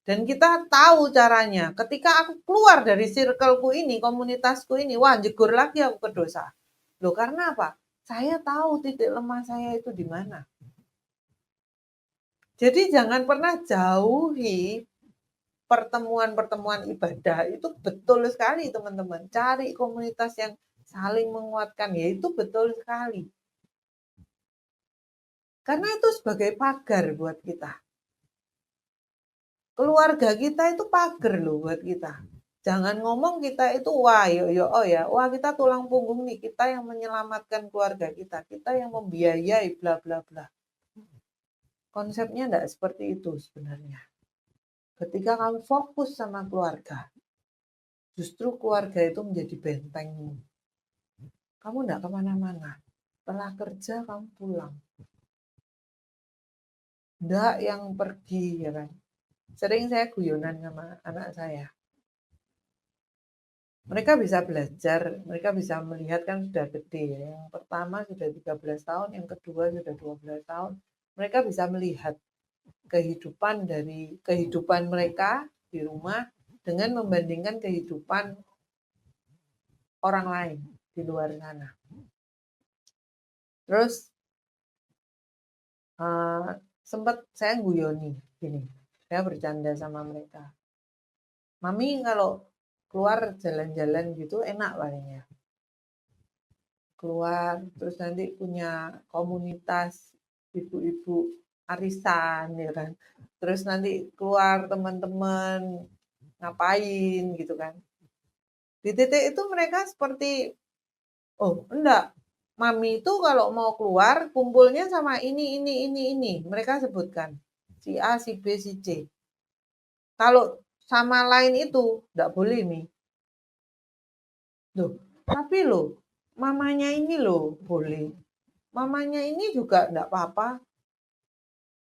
dan kita tahu caranya, ketika aku keluar dari circleku ini, komunitasku ini, wah jegur lagi aku ke dosa. Loh karena apa? Saya tahu titik lemah saya itu di mana. Jadi jangan pernah jauhi pertemuan-pertemuan ibadah. Itu betul sekali teman-teman. Cari komunitas yang saling menguatkan, ya itu betul sekali. Karena itu sebagai pagar buat kita. Keluarga kita itu pagar loh buat kita. Jangan ngomong kita itu wah oh ya, wah kita tulang punggung nih, kita yang menyelamatkan keluarga kita, kita yang membiayai bla bla bla. Konsepnya enggak seperti itu sebenarnya. Ketika kamu fokus sama keluarga, justru keluarga itu menjadi bentengmu. Kamu enggak kemana-mana. Setelah kerja kamu pulang. Enggak yang pergi ya kan. Sering saya guyonan sama anak saya. Mereka bisa belajar, mereka bisa melihat kan sudah gede ya. Yang pertama sudah 13 tahun, yang kedua sudah 12 tahun. Mereka bisa melihat kehidupan mereka di rumah dengan membandingkan kehidupan orang lain di luar sana. Terus sempat saya guyoni gini, saya bercanda sama mereka. Mami kalau keluar jalan-jalan gitu enak paling ya. Keluar terus nanti punya komunitas ibu-ibu arisan ya kan. Terus nanti keluar teman-teman ngapain gitu kan. Di titik itu mereka seperti oh enggak, mami itu kalau mau keluar kumpulnya sama ini. Mereka sebutkan si A, si B, si C. Kalau sama lain itu enggak boleh nih. Loh, tapi loh, mamanya ini loh boleh. Mamanya ini juga enggak apa-apa.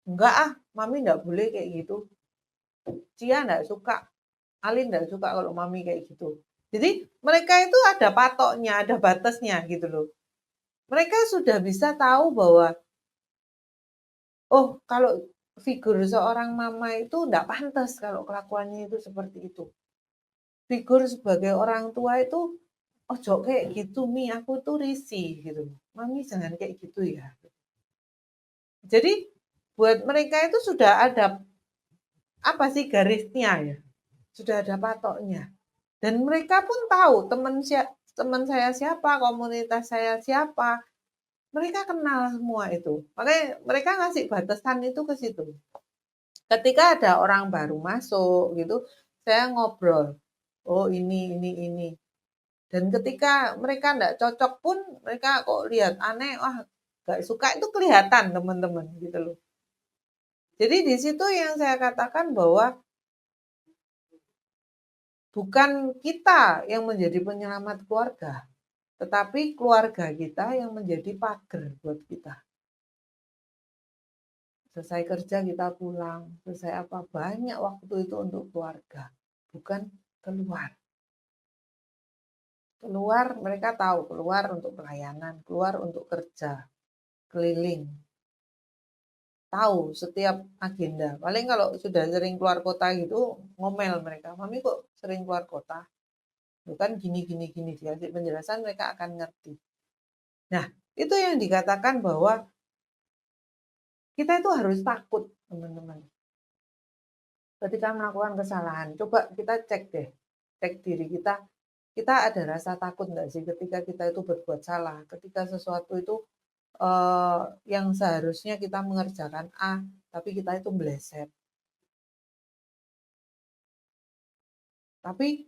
Enggak ah, mami enggak boleh kayak gitu. Cia enggak suka, Alin enggak suka kalau mami kayak gitu. Jadi mereka itu ada patoknya, ada batasnya gitu loh. Mereka sudah bisa tahu bahwa oh kalau figur seorang mama itu enggak pantas kalau kelakuannya itu seperti itu. Figur sebagai orang tua itu ojo kayak gitu Mi, aku tuh risih gitu. Mami jangan kayak gitu ya. Jadi buat mereka itu sudah ada apa sih garisnya ya. Sudah ada patoknya. Dan mereka pun tahu teman saya siapa, komunitas saya siapa. Mereka kenal semua itu. Makanya mereka ngasih batasan itu ke situ. Ketika ada orang baru masuk gitu, saya ngobrol. Oh ini. Dan ketika mereka enggak cocok pun, mereka kok lihat aneh, wah enggak suka itu kelihatan teman-teman gitu loh. Jadi di situ yang saya katakan bahwa bukan kita yang menjadi penyelamat keluarga, tetapi keluarga kita yang menjadi pagar buat kita. Selesai kerja kita pulang, selesai apa banyak waktu itu untuk keluarga, bukan keluar. Keluar mereka tahu, keluar untuk pelayanan, keluar untuk kerja, keliling. Tahu setiap agenda. Paling kalau sudah sering keluar kota gitu, ngomel mereka, mami kok sering keluar kota? Bukan gini, dikasih penjelasan mereka akan ngerti. Nah, itu yang dikatakan bahwa kita itu harus takut, teman-teman. Ketika melakukan kesalahan, coba kita cek deh, cek diri kita, Kita ada rasa takut nggak sih ketika kita itu berbuat salah, ketika sesuatu itu yang seharusnya kita mengerjakan A, tapi kita itu meleset. Tapi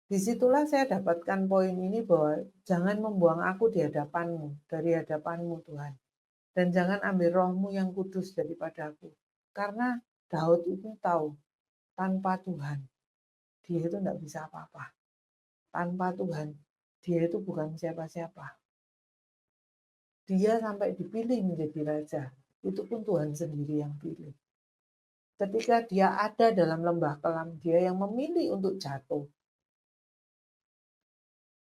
disitulah saya dapatkan poin ini bahwa jangan membuang aku di hadapanmu, dari hadapanmu Tuhan. Dan jangan ambil rohmu yang kudus daripada aku. Karena Daud itu tahu, tanpa Tuhan, dia itu tidak bisa apa-apa. Tanpa Tuhan, dia itu bukan siapa-siapa. Dia sampai dipilih menjadi raja, itu pun Tuhan sendiri yang pilih. Ketika dia ada dalam lembah kelam, dia yang memilih untuk jatuh.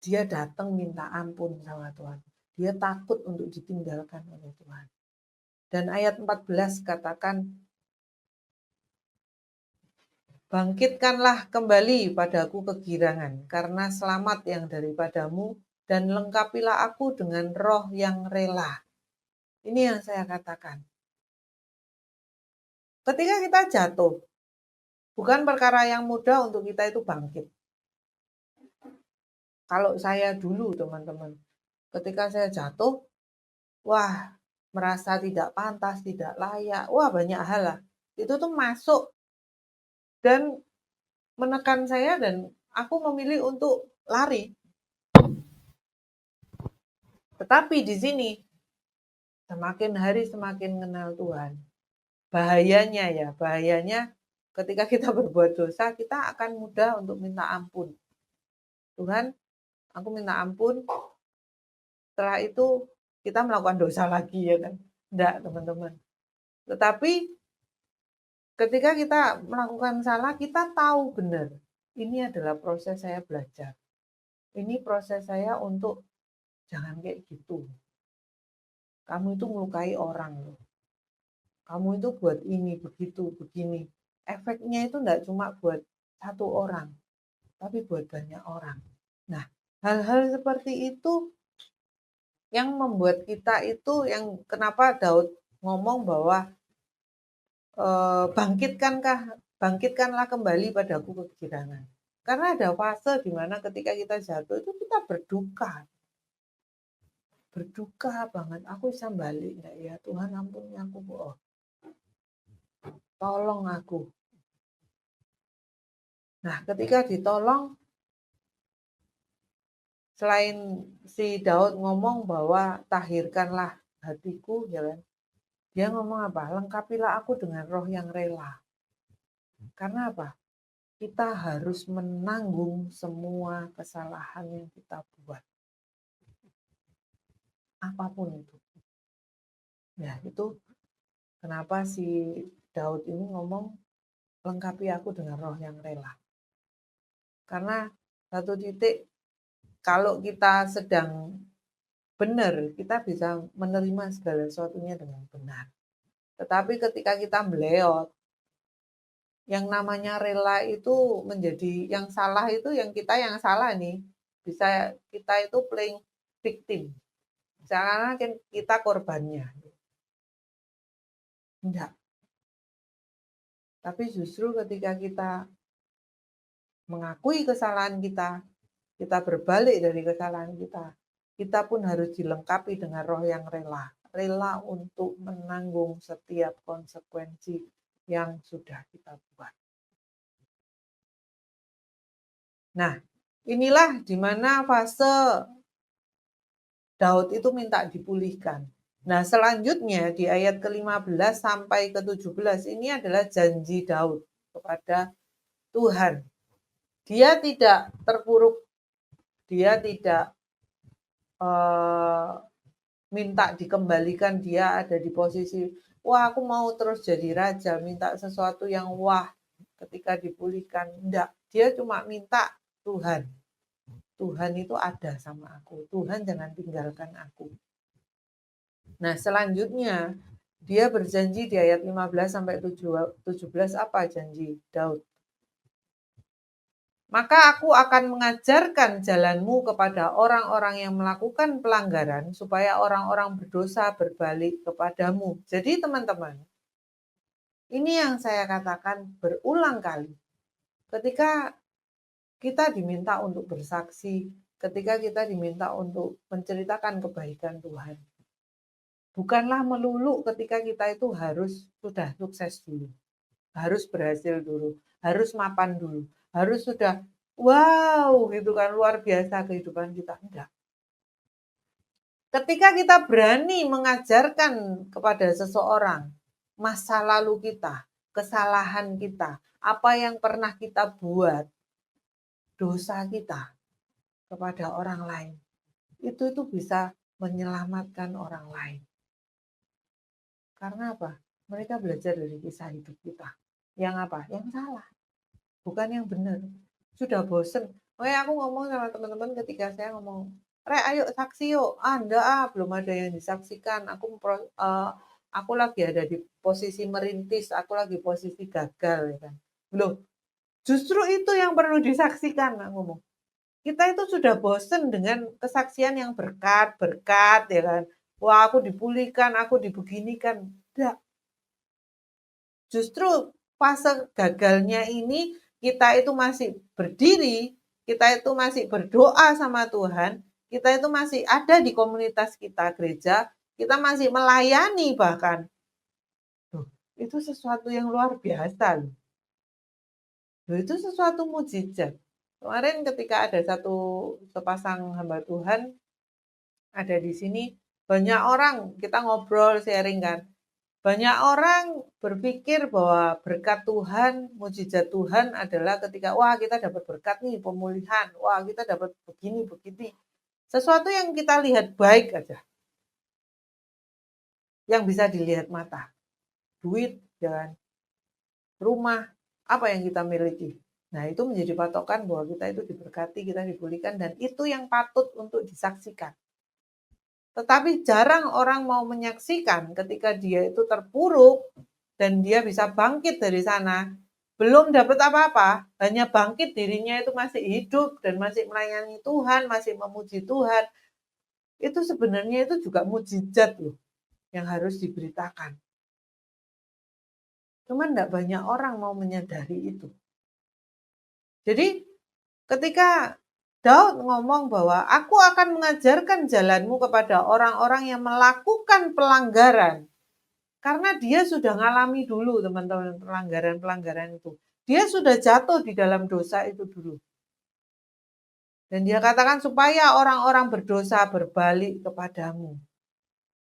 Dia datang minta ampun sama Tuhan. Dia takut untuk ditinggalkan oleh Tuhan. Dan ayat 14 katakan, bangkitkanlah kembali padaku kegirangan, karena selamat yang daripadamu, dan lengkapilah aku dengan roh yang rela. Ini yang saya katakan. Ketika kita jatuh, bukan perkara yang mudah untuk kita itu bangkit. Kalau saya dulu, teman-teman, ketika saya jatuh, wah, merasa tidak pantas, tidak layak, wah banyak hal lah. Itu tuh masuk dan menekan saya dan aku memilih untuk lari. Tetapi di sini, semakin hari semakin kenal Tuhan. Bahayanya ketika kita berbuat dosa, kita akan mudah untuk minta ampun. Tuhan, aku minta ampun. Setelah itu kita melakukan dosa lagi ya kan. Enggak, teman-teman. Tetapi ketika kita melakukan salah, kita tahu benar. Ini adalah proses saya belajar. Ini proses saya untuk jangan kayak gitu. Kamu itu melukai orang loh. Kamu itu buat ini, begitu, begini. Efeknya itu enggak cuma buat satu orang, tapi buat banyak orang. Nah, hal-hal seperti itu yang membuat kita itu, yang kenapa Daud ngomong bahwa bangkitkanlah kembali padaku kegirangan. Karena ada fase di mana ketika kita jatuh itu kita berduka. Berduka banget. Aku bisa balik enggak ya? Tuhan ampuni aku, oh. Tolong aku. Nah, ketika ditolong, selain si Daud ngomong bahwa tahirkanlah hatiku, ya kan? Dia ngomong apa? Lengkapilah aku dengan roh yang rela. Karena apa? Kita harus menanggung semua kesalahan yang kita buat. Apapun itu. Ya, itu kenapa si Daud ini ngomong, lengkapi aku dengan roh yang rela. Karena satu titik, kalau kita sedang benar, kita bisa menerima segala sesuatunya dengan benar. Tetapi ketika kita meleot, yang namanya rela itu menjadi yang salah, itu yang kita yang salah nih. Bisa kita itu playing victim. Seakan kita korbannya. Enggak. Tapi justru ketika kita mengakui kesalahan kita berbalik dari kesalahan kita pun harus dilengkapi dengan roh yang rela. Rela untuk menanggung setiap konsekuensi yang sudah kita buat. Nah, inilah di mana fase Daud itu minta dipulihkan. Nah, selanjutnya di ayat ke-15 sampai ke-17 ini adalah janji Daud kepada Tuhan. Dia tidak terpuruk, dia tidak minta dikembalikan, dia ada di posisi, wah aku mau terus jadi raja, minta sesuatu yang wah ketika dipulihkan. Enggak, dia cuma minta Tuhan. Tuhan itu ada sama aku. Tuhan jangan tinggalkan aku. Nah, selanjutnya dia berjanji di ayat 15 sampai 17 apa janji Daud? Maka aku akan mengajarkan jalanmu kepada orang-orang yang melakukan pelanggaran, supaya orang-orang berdosa berbalik kepadamu. Jadi teman-teman, ini yang saya katakan berulang kali. Ketika kita diminta untuk bersaksi, ketika kita diminta untuk menceritakan kebaikan Tuhan. Bukanlah melulu ketika kita itu harus sudah sukses dulu, harus berhasil dulu, harus mapan dulu, harus sudah wow gitu kan luar biasa kehidupan kita. Enggak. Ketika kita berani mengajarkan kepada seseorang masa lalu kita, kesalahan kita, apa yang pernah kita buat, dosa kita kepada orang lain, itu bisa menyelamatkan orang lain. Karena apa? Mereka belajar dari kisah hidup kita. Yang apa? Yang salah, bukan yang benar. Sudah bosen. Aku ngomong sama teman-teman ketika saya ngomong, ayo saksi yuk. Enggak belum ada yang disaksikan. Aku lagi ada di posisi merintis, aku lagi posisi gagal ya kan. Loh, justru itu yang perlu disaksikan, aku ngomong. Kita itu sudah bosen dengan kesaksian yang berkat ya kan. Wah, aku dipulihkan, aku dibeginikan. Enggak. Justru fase gagalnya ini kita itu masih berdiri, kita itu masih berdoa sama Tuhan, kita itu masih ada di komunitas kita gereja, kita masih melayani bahkan. Itu sesuatu yang luar biasa loh. Itu sesuatu mujizat. Kemarin ketika ada sepasang hamba Tuhan ada di sini, banyak orang kita ngobrol sharing kan. Banyak orang berpikir bahwa berkat Tuhan, mujizat Tuhan adalah ketika wah kita dapat berkat nih pemulihan, wah kita dapat begini begini. Sesuatu yang kita lihat baik aja. Yang bisa dilihat mata. Duit, dan rumah, apa yang kita miliki. Nah, itu menjadi patokan bahwa kita itu diberkati, kita dipulihkan, dan itu yang patut untuk disaksikan. Tetapi jarang orang mau menyaksikan ketika dia itu terpuruk dan dia bisa bangkit dari sana. Belum dapat apa-apa, hanya bangkit dirinya itu masih hidup dan masih melayani Tuhan, masih memuji Tuhan. Itu sebenarnya itu juga mujizat loh yang harus diberitakan. Cuman enggak banyak orang mau menyadari itu. Jadi ketika Daud ngomong bahwa aku akan mengajarkan jalanmu kepada orang-orang yang melakukan pelanggaran. Karena dia sudah ngalami dulu teman-teman pelanggaran-pelanggaran itu. Dia sudah jatuh di dalam dosa itu dulu. Dan dia katakan supaya orang-orang berdosa berbalik kepadamu.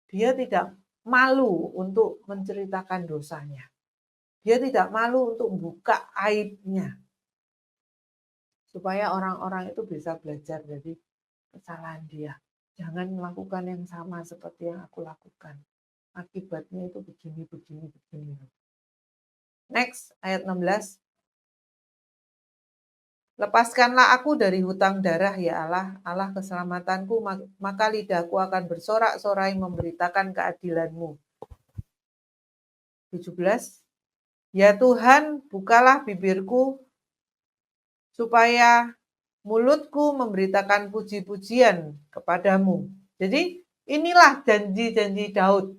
Dia tidak malu untuk menceritakan dosanya. Dia tidak malu untuk buka aibnya. Supaya orang-orang itu bisa belajar dari kesalahan dia. Jangan melakukan yang sama seperti yang aku lakukan. Akibatnya itu begini. Next, ayat 16. Lepaskanlah aku dari hutang darah ya Allah, Allah keselamatanku, maka lidahku akan bersorak-sorai memberitakan keadilanmu. 17. Ya Tuhan, bukalah bibirku supaya mulutku memberitakan puji-pujian kepadamu. Jadi inilah janji-janji Daud.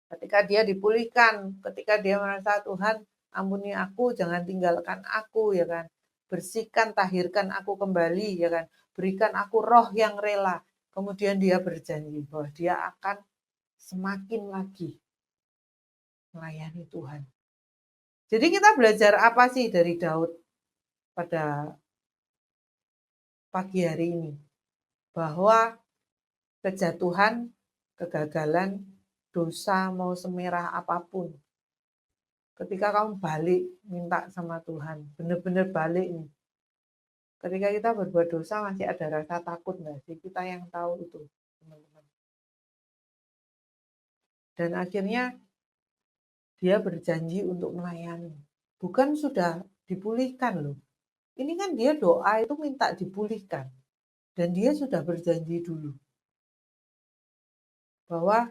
Ketika dia dipulihkan, ketika dia merasa Tuhan ampuni aku, jangan tinggalkan aku ya kan. Bersihkan, tahirkan aku kembali ya kan. Berikan aku roh yang rela. Kemudian dia berjanji bahwa dia akan semakin lagi melayani Tuhan. Jadi kita belajar apa sih dari Daud pada pagi hari ini? Bahwa kejatuhan, kegagalan, dosa mau semerah apapun, ketika kamu balik minta sama Tuhan, benar-benar balik nih. Ketika kita berbuat dosa masih ada rasa takut nggak sih? Kita yang tahu itu, teman-teman. Dan akhirnya dia berjanji untuk melayani. Bukan sudah dipulihkan loh. Ini kan dia doa itu minta dipulihkan. Dan dia sudah berjanji dulu. Bahwa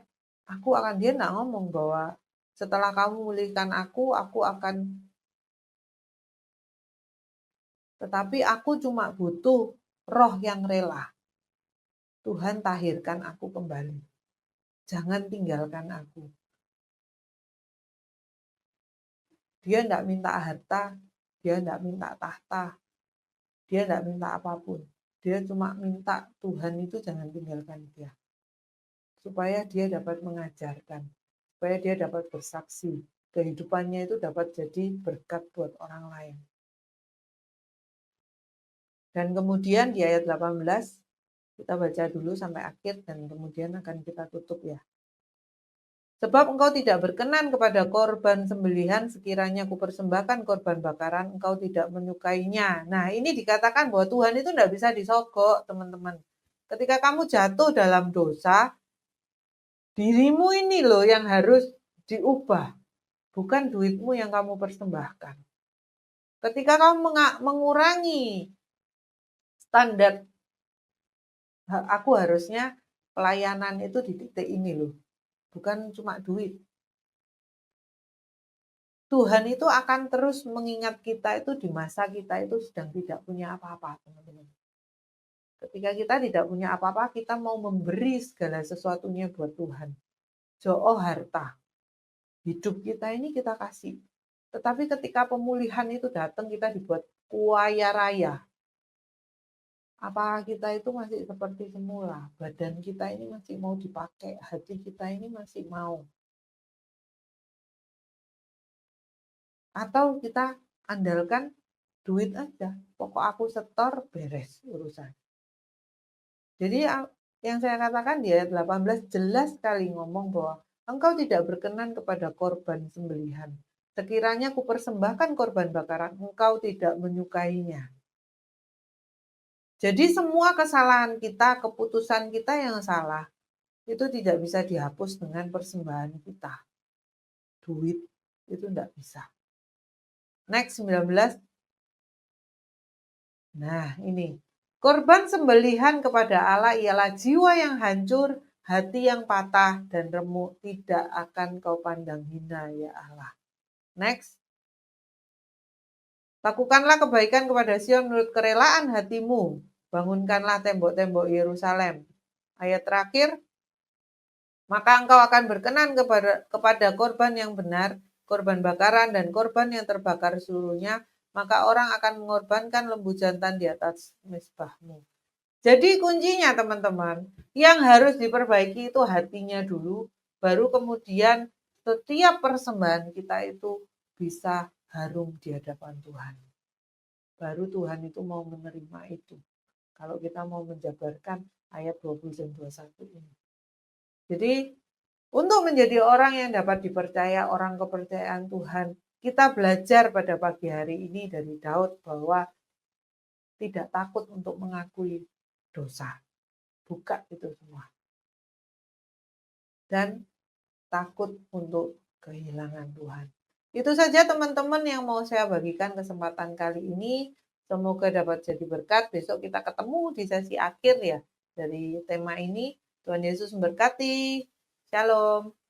dia nggak ngomong bahwa setelah kamu memulihkan aku akan. Tetapi aku cuma butuh roh yang rela. Tuhan tahirkan aku kembali. Jangan tinggalkan aku. Dia tidak minta harta, dia tidak minta tahta. Dia tidak minta apapun. Dia cuma minta Tuhan itu jangan tinggalkan dia. Supaya dia dapat mengajarkan. Supaya dia dapat bersaksi. Kehidupannya itu dapat jadi berkat buat orang lain. Dan kemudian di ayat 18, kita baca dulu sampai akhir dan kemudian akan kita tutup ya. Sebab engkau tidak berkenan kepada korban sembelihan, sekiranya kupersembahkan korban bakaran, engkau tidak menyukainya. Nah, ini dikatakan bahwa Tuhan itu tidak bisa disogok, teman-teman. Ketika kamu jatuh dalam dosa, dirimu ini loh yang harus diubah, bukan duitmu yang kamu persembahkan. Ketika kamu mengurangi standar, aku harusnya pelayanan itu di titik ini loh, bukan cuma duit. Tuhan itu akan terus mengingat kita itu di masa kita itu sedang tidak punya apa-apa, teman-teman. Ketika kita tidak punya apa-apa, kita mau memberi segala sesuatunya buat Tuhan. Jo'o harta. Hidup kita ini kita kasih. Tetapi ketika pemulihan itu datang, kita dibuat kuaya raya. Apakah kita itu masih seperti semula? Badan kita ini masih mau dipakai, hati kita ini masih mau. Atau kita andalkan duit aja, pokok aku setor beres urusan. Jadi yang saya katakan di ayat 18 jelas sekali ngomong bahwa engkau tidak berkenan kepada korban sembelihan. Sekiranya kupersembahkan korban bakaran, engkau tidak menyukainya. Jadi semua kesalahan kita, keputusan kita yang salah, itu tidak bisa dihapus dengan persembahan kita. Duit itu tidak bisa. Next 19. Nah ini. Korban sembelihan kepada Allah ialah jiwa yang hancur, hati yang patah dan remuk, tidak akan kau pandang hina ya Allah. Next. Lakukanlah kebaikan kepada Sion menurut kerelaan hatimu. Bangunkanlah tembok-tembok Yerusalem. Ayat terakhir. Maka engkau akan berkenan kepada korban yang benar, korban bakaran dan korban yang terbakar seluruhnya, maka orang akan mengorbankan lembu jantan di atas mezbahmu. Jadi kuncinya teman-teman, yang harus diperbaiki itu hatinya dulu, baru kemudian setiap persembahan kita itu bisa harum di hadapan Tuhan. Baru Tuhan itu mau menerima itu. Kalau kita mau menjabarkan ayat 20 dan 21 ini. Jadi untuk menjadi orang yang dapat dipercaya, orang kepercayaan Tuhan, kita belajar pada pagi hari ini dari Daud bahwa tidak takut untuk mengakui dosa. Buka itu semua. Dan takut untuk kehilangan Tuhan. Itu saja teman-teman yang mau saya bagikan kesempatan kali ini. Semoga dapat jadi berkat. Besok kita ketemu di sesi akhir ya dari tema ini. Tuhan Yesus memberkati. Shalom.